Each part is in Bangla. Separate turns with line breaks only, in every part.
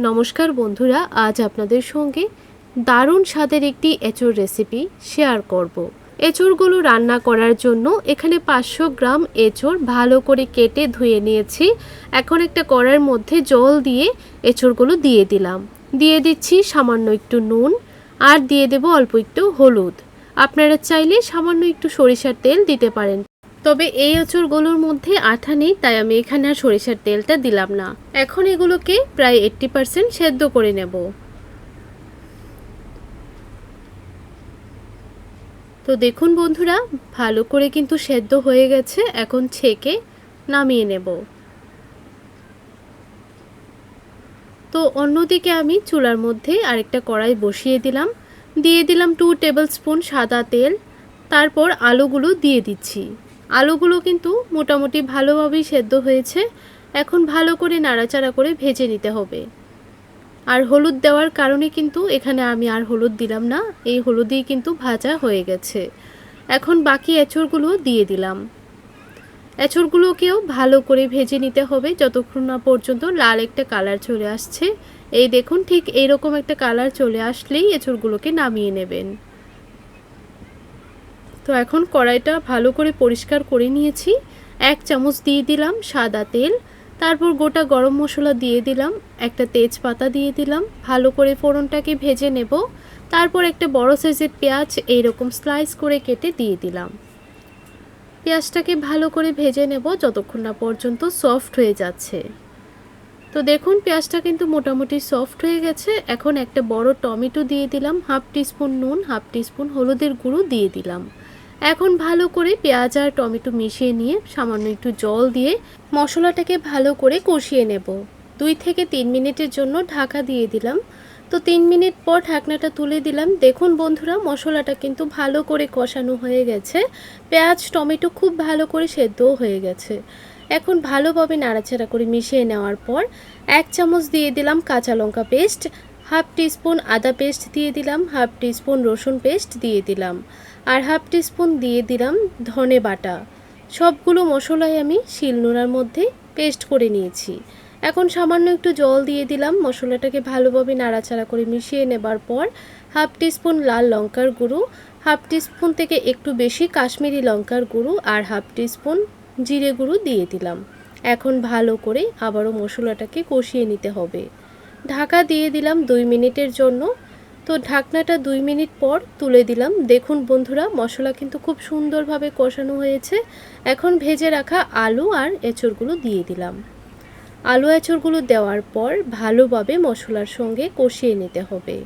নমস্কার বন্ধুরা, আজ আপনাদের সঙ্গে দারুণ স্বাদের একটি এঁচোড় রেসিপি শেয়ার করব। এঁচোড়গুলো রান্না করার জন্য এখানে 500 গ্রাম এঁচোড় ভালো করে কেটে ধুয়ে নিয়েছি। এখন একটা কড়াইয়ের মধ্যে জল দিয়ে এঁচোড়গুলো দিয়ে দিলাম। দিয়ে দিচ্ছি সামান্য একটু নুন আর দিয়ে দেব অল্প একটু হলুদ। আপনারা চাইলে সামান্য একটু সরিষার তেল দিতে পারেন, তবে এই এঁচোড়গুলোর মধ্যে আঠা নেই, তাই আমি এখানে আর সরিষার তেলটা দিলাম না। এখন এগুলোকে প্রায় 80% সেদ্ধ করে নেব। তো দেখুন বন্ধুরা, ভালো করে কিন্তু সেদ্ধ হয়ে গেছে। এখন ছেঁকে নামিয়ে নেব। তো অন্যদিকে আমি চুলার মধ্যে আরেকটা কড়াই বসিয়ে দিলাম। দিয়ে দিলাম 2 টেবিল স্পুন সাদা তেল। তারপর আলুগুলো দিয়ে দিচ্ছি। আলুগুলো কিন্তু মোটামুটি ভালোভাবেই সেদ্ধ হয়েছে। এখন ভালো করে নাড়াচাড়া করে ভেজে নিতে হবে। আর হলুদ দেওয়ার কারণে কিন্তু এখানে আমি আর হলুদ দিলাম না, এই হলুদেই কিন্তু ভাজা হয়ে গেছে। এখন বাকি এঁচোড়গুলো দিয়ে দিলাম। এঁচোড়গুলোকেও ভালো করে ভেজে নিতে হবে যতক্ষণ না পর্যন্ত লাল একটা কালার চলে আসছে। এই দেখুন, ঠিক এইরকম একটা কালার চলে আসলেই এঁচোড়গুলোকে নামিয়ে নেবেন। তো এখন কড়াইটা ভালো করে পরিষ্কার করে নিয়েছি। 1 চামচ দিয়ে দিলাম সাদা তেল। তারপর গোটা গরম মশলা দিয়ে দিলাম, একটা তেজপাতা দিয়ে দিলাম। ভালো করে ফোড়নটাকে ভেজে নেব। তারপর একটা বড় সাইজের পেঁয়াজ এইরকম স্লাইস করে কেটে দিয়ে দিলাম। পেঁয়াজটাকে ভালো করে ভেজে নেব যতক্ষণ না পর্যন্ত সফট হয়ে যাচ্ছে। তো দেখুন, পেঁয়াজটা কিন্তু মোটামুটি সফট হয়ে গেছে। এখন একটা বড় টমেটো দিয়ে দিলাম, 1/2 টিস্পুন নুন, 1/2 টিস্পুন হলুদের গুঁড়ো দিয়ে দিলাম। এখন ভালো করে পেঁয়াজ আর টমেটো মিশিয়ে নিয়ে সামান্য একটু জল দিয়ে মশলাটাকে ভালো করে কষিয়ে নেব। 2 থেকে 3 মিনিটের জন্য ঢাকা দিয়ে দিলাম। তো 3 মিনিট পর ঢাকনাটা তুলে দিলাম। দেখুন বন্ধুরা, মশলাটা কিন্তু ভালো করে কষানো হয়ে গেছে। পেঁয়াজ টমেটো খুব ভালো করে সেদ্ধও হয়ে গেছে। এখন ভালোভাবে নাড়াচাড়া করে মিশিয়ে নেওয়ার পর 1 চামচ দিয়ে দিলাম কাঁচা লঙ্কা পেস্ট, 1/2 টিস্পুন আদা পেস্ট দিয়ে দিলাম, 1/2 টিস্পুন রসুন পেস্ট দিয়ে দিলাম, আর 1/2 টিস্পুন দিয়ে দিলাম ধনে বাটা। সবগুলো মশলাই আমি শিলনোড়ার মধ্যে পেস্ট করে নিয়েছি। এখন সামান্য একটু জল দিয়ে দিলাম। মশলাটাকে ভালোভাবে নাড়াচাড়া করে মিশিয়ে নেবার পর 1/2 টিস্পুন লাল লঙ্কার গুঁড়ো, 1/2 টিস্পুন থেকে একটু বেশি কাশ্মীরি লঙ্কার গুঁড়ো আর 1/2 টিস্পুন জিরে গুঁড়ো দিয়ে দিলাম। এখন ভালো করে আবারও মশলাটাকে কষিয়ে নিতে হবে। ঢাকা দিয়ে দিলাম 2 মিনিটের জন্য। তো ঢাকনাটা 2 মিনিট পর তুলে দিলাম। দেখুন বন্ধুরা, মশলা কিন্তু খুব সুন্দরভাবে কষানো হয়েছে। এখন ভেজে রাখা আলু আর এঁচোড়গুলো দিয়ে দিলাম। আলু এঁচোড়গুলো দেওয়ার পর ভালোভাবে মশলার সঙ্গে কষিয়ে নিতে হবে।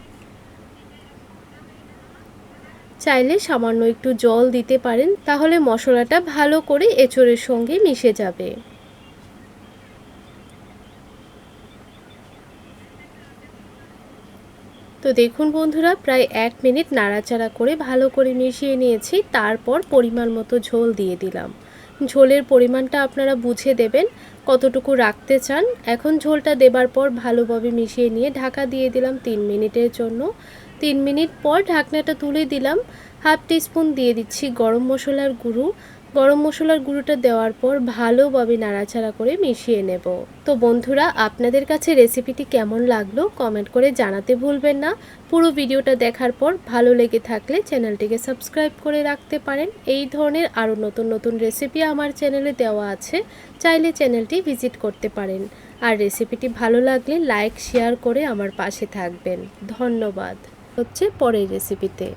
চাইলে সামান্য একটু জল দিতে পারেন, তাহলে মশলাটা ভালো করে এঁচোড়ের সঙ্গে মিশে যাবে। তো দেখুন বন্ধুরা, প্রায় 1 মিনিট নাড়াচাড়া করে ভালো করে মিশিয়ে নিয়েছি। তারপর পরিমাণ মতো ঝোল দিয়ে দিলাম। ঝোলের পরিমাণটা আপনারা বুঝে দেবেন কতটুকু রাখতে চান। এখন ঝোলটা দেবার পর ভালোভাবে মিশিয়ে নিয়ে ঢাকা দিয়ে দিলাম 3 মিনিটের জন্য। 3 মিনিট পর ঢাকনাটা তুলে দিলাম। 1/2 টিস্পুন দিয়ে দিচ্ছি গরম মশলার গুঁড়ো। গরম মশলার গুঁড়োটা দেওয়ার পর ভালোভাবে নাড়াচাড়া করে মিশিয়ে নেব। তো বন্ধুরা, আপনাদের কাছে রেসিপিটি কেমন লাগলো কমেন্ট করে জানাতে ভুলবেন না। পুরো ভিডিওটা দেখার পর ভালো লেগে থাকলে চ্যানেলটিকে সাবস্ক্রাইব করে রাখতে পারেন। এই ধরনের আরও নতুন নতুন রেসিপি আমার চ্যানেলে দেওয়া আছে, চাইলে চ্যানেলটি ভিজিট করতে পারেন। আর রেসিপিটি ভালো লাগলে লাইক শেয়ার করে আমার পাশে থাকবেন। ধন্যবাদ। হচ্ছে পরের রেসিপিতে।